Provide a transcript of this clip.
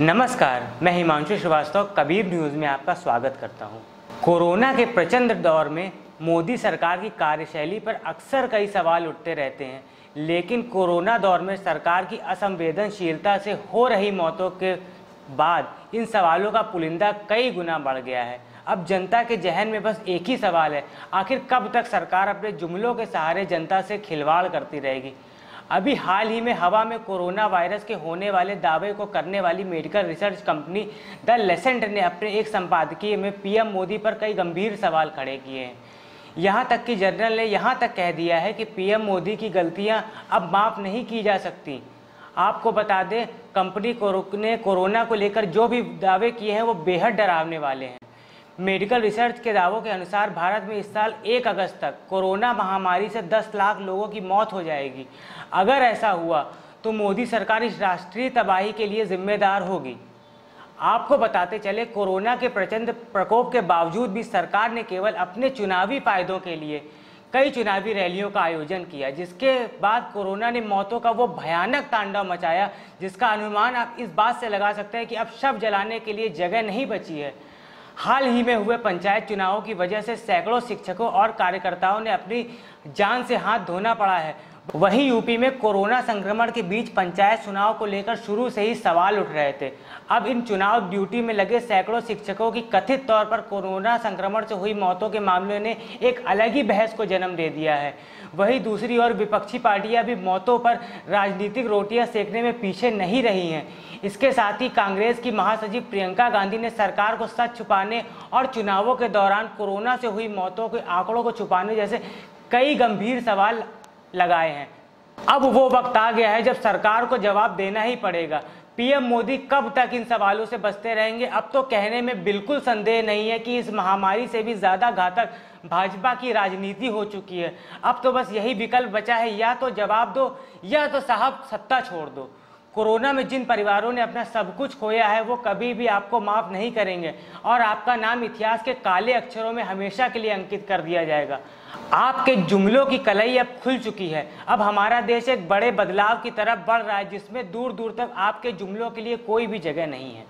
नमस्कार, मैं हिमांशु श्रीवास्तव कबीर न्यूज़ में आपका स्वागत करता हूं। कोरोना के प्रचंड दौर में मोदी सरकार की कार्यशैली पर अक्सर कई सवाल उठते रहते हैं, लेकिन कोरोना दौर में सरकार की असंवेदनशीलता से हो रही मौतों के बाद इन सवालों का पुलिंदा कई गुना बढ़ गया है। अब जनता के जहन में बस एक ही सवाल है, आखिर कब तक सरकार अपने जुमलों के सहारे जनता से खिलवाड़ करती रहेगी। अभी हाल ही में हवा में कोरोना वायरस के होने वाले दावे को करने वाली medical research company the Lancet ने अपने एक संपादकीय में पीएम मोदी पर कई गंभीर सवाल खड़े किए हैं। यहाँ तक कि जर्नल ने यहाँ तक कह दिया है कि पीएम मोदी की गलतियाँ अब माफ़ नहीं की जा सकती। आपको बता दें, कंपनी ने कोरोना को लेकर जो भी दावे किए हैं वो बेहद डरावने वाले हैं। मेडिकल रिसर्च के दावों के अनुसार भारत में इस साल 1 अगस्त तक कोरोना महामारी से 10 लाख लोगों की मौत हो जाएगी। अगर ऐसा हुआ तो मोदी सरकार इस राष्ट्रीय तबाही के लिए जिम्मेदार होगी। आपको बताते चले, कोरोना के प्रचंड प्रकोप के बावजूद भी सरकार ने केवल अपने चुनावी फायदों के लिए कई चुनावी रैलियों का आयोजन किया, जिसके बाद कोरोना ने मौतों का वो भयानक तांडव मचाया जिसका अनुमान आप इस बात से लगा सकते हैं कि अब शव जलाने के लिए जगह नहीं बची है। हाल ही में हुए पंचायत चुनावों की वजह से सैकड़ों शिक्षकों और कार्यकर्ताओं ने अपनी जान से हाथ धोना पड़ा है। वहीं यूपी में कोरोना संक्रमण के बीच पंचायत चुनाव को लेकर शुरू से ही सवाल उठ रहे थे। अब इन चुनाव ड्यूटी में लगे सैकड़ों शिक्षकों की कथित तौर पर कोरोना संक्रमण से हुई मौतों के मामले ने एक अलग ही बहस को जन्म दे दिया है। वहीं दूसरी ओर विपक्षी पार्टियां भी मौतों पर राजनीतिक रोटियां सेकने में पीछे नहीं रही हैं। इसके साथ ही कांग्रेस की महासचिव प्रियंका गांधी ने सरकार को सच छुपाने और चुनावों के दौरान कोरोना से हुई मौतों के आंकड़ों को छुपाने जैसे कई गंभीर सवाल लगाए हैं। अब वो वक्त आ गया है जब सरकार को जवाब देना ही पड़ेगा। पीएम मोदी कब तक इन सवालों से बचते रहेंगे? अब तो कहने में बिल्कुल संदेह नहीं है कि इस महामारी से भी ज़्यादा घातक भाजपा की राजनीति हो चुकी है। अब तो बस यही विकल्प बचा है, या तो जवाब दो या तो साहब सत्ता छोड़ दो। कोरोना में जिन परिवारों ने अपना सब कुछ खोया है वो कभी भी आपको माफ़ नहीं करेंगे और आपका नाम इतिहास के काले अक्षरों में हमेशा के लिए अंकित कर दिया जाएगा। आपके जुमलों की कलई अब खुल चुकी है। अब हमारा देश एक बड़े बदलाव की तरफ बढ़ रहा है जिसमें दूर दूर तक आपके जुमलों के लिए कोई भी जगह नहीं है।